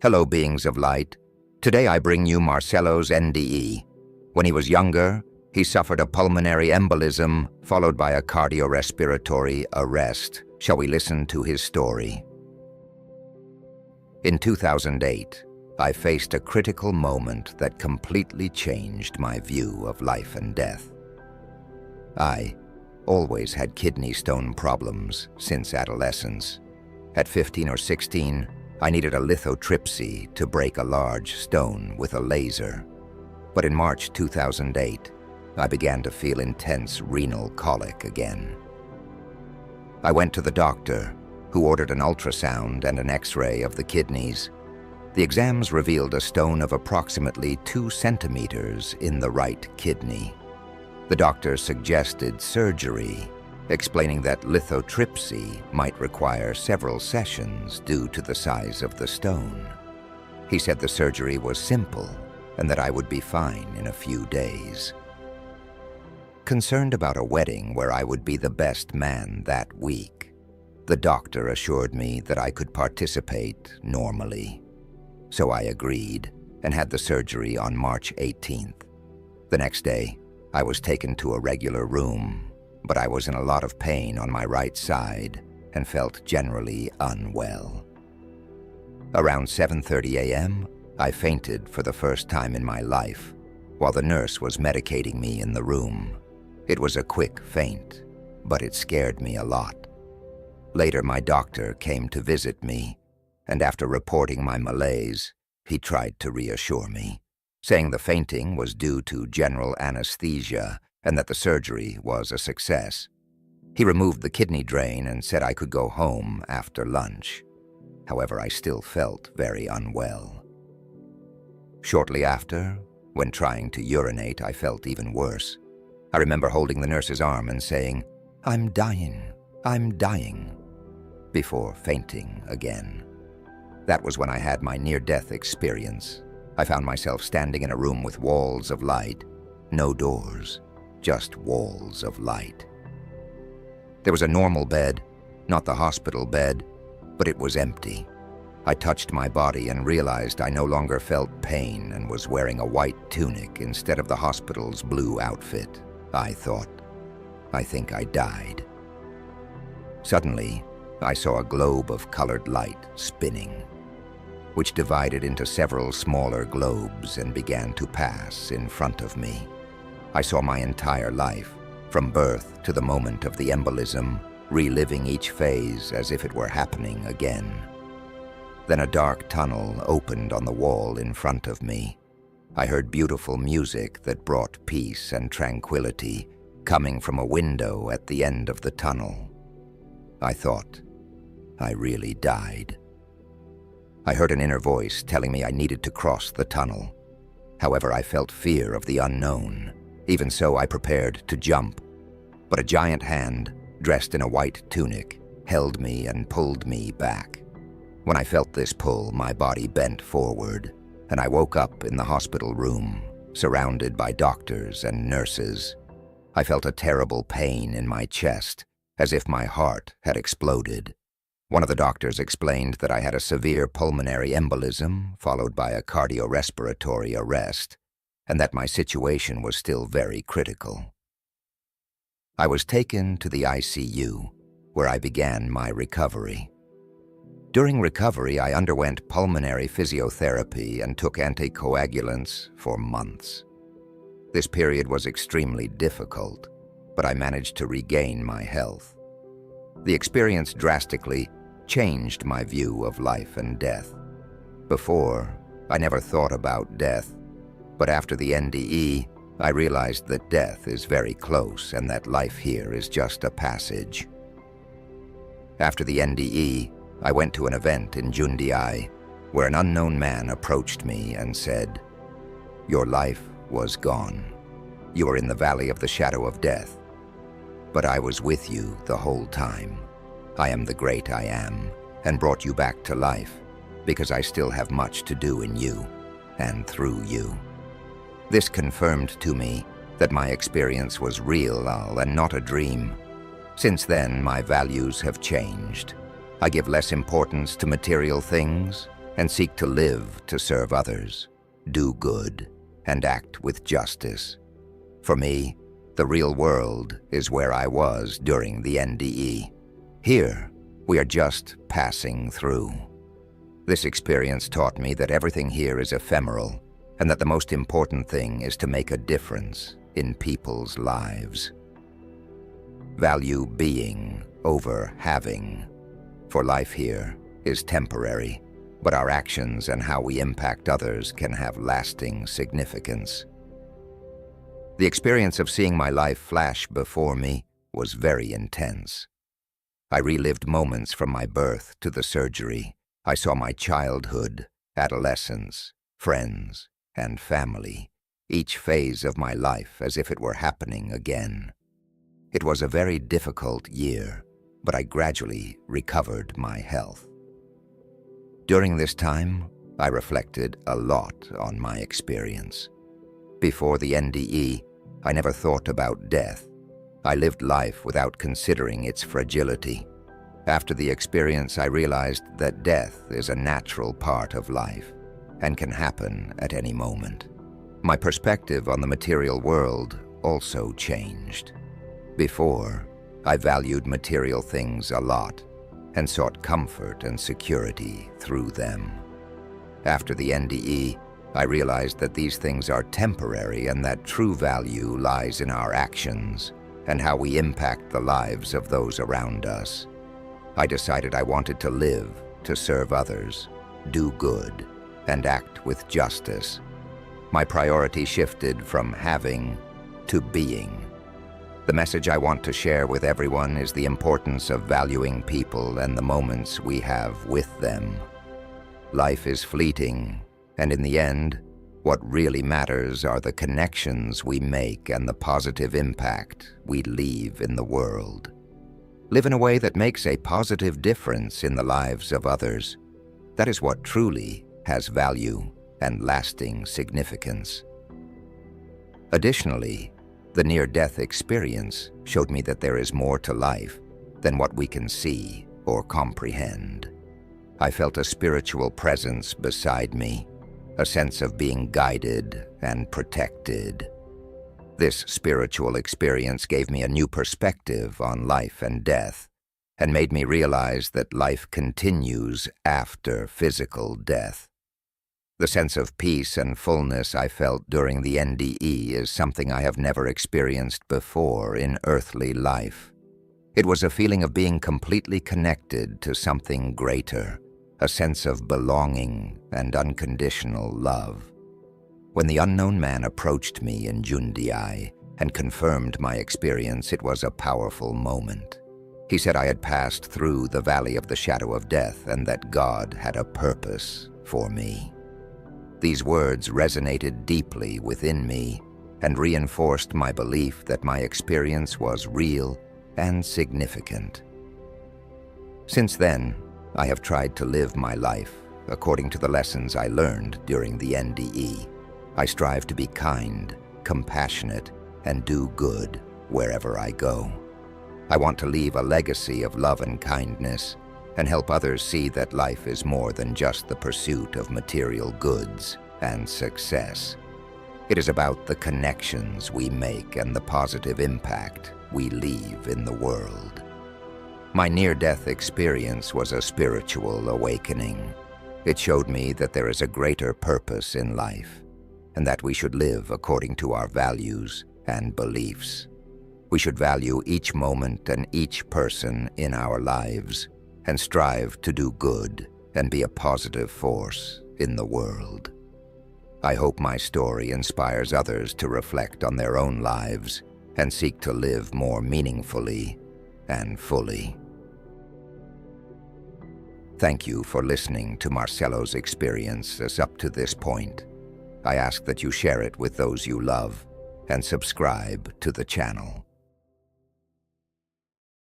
Hello, beings of light. Today I bring you Marcelo's NDE. When he was younger, he suffered a pulmonary embolism followed by a cardiorespiratory arrest. Shall we listen to his story? In 2008, I faced a critical moment that completely changed my view of life and death. I always had kidney stone problems since adolescence. At 15 or 16, I needed a lithotripsy to break a large stone with a laser. But in March 2008, I began to feel intense renal colic again. I went to the doctor, who ordered an ultrasound and an X-ray of the kidneys. The exams revealed a stone of approximately 2 centimeters in the right kidney. The doctor suggested surgery, explaining that lithotripsy might require several sessions due to the size of the stone. He said the surgery was simple and that I would be fine in a few days. Concerned about a wedding where I would be the best man that week, the doctor assured me that I could participate normally. So I agreed and had the surgery on March 18th. The next day, I was taken to a regular room, but I was in a lot of pain on my right side and felt generally unwell. Around 7:30 a.m., I fainted for the first time in my life while the nurse was medicating me in the room. It was a quick faint, but it scared me a lot. Later, my doctor came to visit me, and after reporting my malaise, he tried to reassure me, saying the fainting was due to general anesthesia and that the surgery was a success. He removed the kidney drain and said I could go home after lunch. However, I still felt very unwell. Shortly after, when trying to urinate, I felt even worse. I remember holding the nurse's arm and saying, I'm dying, before fainting again. That was when I had my near-death experience. I found myself standing in a room with walls of light, no doors, just walls of light. There was a normal bed, not the hospital bed, but it was empty. I touched my body and realized I no longer felt pain and was wearing a white tunic instead of the hospital's blue outfit. I thought, I think I died. Suddenly, I saw a globe of colored light spinning, which divided into several smaller globes and began to pass in front of me. I saw my entire life, from birth to the moment of the embolism, reliving each phase as if it were happening again. Then a dark tunnel opened on the wall in front of me. I heard beautiful music that brought peace and tranquility coming from a window at the end of the tunnel. I thought, I really died. I heard an inner voice telling me I needed to cross the tunnel. However, I felt fear of the unknown. Even so, I prepared to jump. But a giant hand, dressed in a white tunic, held me and pulled me back. When I felt this pull, my body bent forward, and I woke up in the hospital room, surrounded by doctors and nurses. I felt a terrible pain in my chest, as if my heart had exploded. One of the doctors explained that I had a severe pulmonary embolism, followed by a cardiorespiratory arrest, and that my situation was still very critical. I was taken to the ICU, where I began my recovery. During recovery, I underwent pulmonary physiotherapy and took anticoagulants for months. This period was extremely difficult, but I managed to regain my health. The experience drastically changed my view of life and death. Before, I never thought about death, but after the NDE, I realized that death is very close and that life here is just a passage. After the NDE, I went to an event in Jundiai where an unknown man approached me and said, "Your life was gone. You are in the valley of the shadow of death. But I was with you the whole time. I am the great I am and brought you back to life because I still have much to do in you and through you." This confirmed to me that my experience was real and not a dream. Since then, my values have changed. I give less importance to material things and seek to live to serve others, do good, and act with justice. For me, the real world is where I was during the NDE. Here, we are just passing through. This experience taught me that everything here is ephemeral, and that the most important thing is to make a difference in people's lives. Value being over having, for life here is temporary, but our actions and how we impact others can have lasting significance. The experience of seeing my life flash before me was very intense. I relived moments from my birth to the surgery. I saw my childhood, adolescence, friends, and family, each phase of my life as if it were happening again. It was a very difficult year, but I gradually recovered my health. During this time, I reflected a lot on my experience. Before the NDE, I never thought about death. I lived life without considering its fragility. After the experience, I realized that death is a natural part of life and can happen at any moment. My perspective on the material world also changed. Before, I valued material things a lot and sought comfort and security through them. After the NDE, I realized that these things are temporary and that true value lies in our actions and how we impact the lives of those around us. I decided I wanted to live to serve others, do good, and act with justice. My priority shifted from having to being. The message I want to share with everyone is the importance of valuing people and the moments we have with them. Life is fleeting, and in the end, what really matters are the connections we make and the positive impact we leave in the world. Live in a way that makes a positive difference in the lives of others. That is what truly has value and lasting significance. Additionally, the near-death experience showed me that there is more to life than what we can see or comprehend. I felt a spiritual presence beside me, a sense of being guided and protected. This spiritual experience gave me a new perspective on life and death and made me realize that life continues after physical death. The sense of peace and fullness I felt during the NDE is something I have never experienced before in earthly life. It was a feeling of being completely connected to something greater, a sense of belonging and unconditional love. When the unknown man approached me in Jundiai and confirmed my experience, it was a powerful moment. He said I had passed through the valley of the shadow of death and that God had a purpose for me. These words resonated deeply within me and reinforced my belief that my experience was real and significant. Since then, I have tried to live my life according to the lessons I learned during the NDE. I strive to be kind, compassionate, and do good wherever I go. I want to leave a legacy of love and kindness and help others see that life is more than just the pursuit of material goods and success. It is about the connections we make and the positive impact we leave in the world. My near-death experience was a spiritual awakening. It showed me that there is a greater purpose in life and that we should live according to our values and beliefs. We should value each moment and each person in our lives and strive to do good and be a positive force in the world. I hope my story inspires others to reflect on their own lives and seek to live more meaningfully and fully. Thank you for listening to Marcelo's experiences up to this point. I ask that you share it with those you love and subscribe to the channel.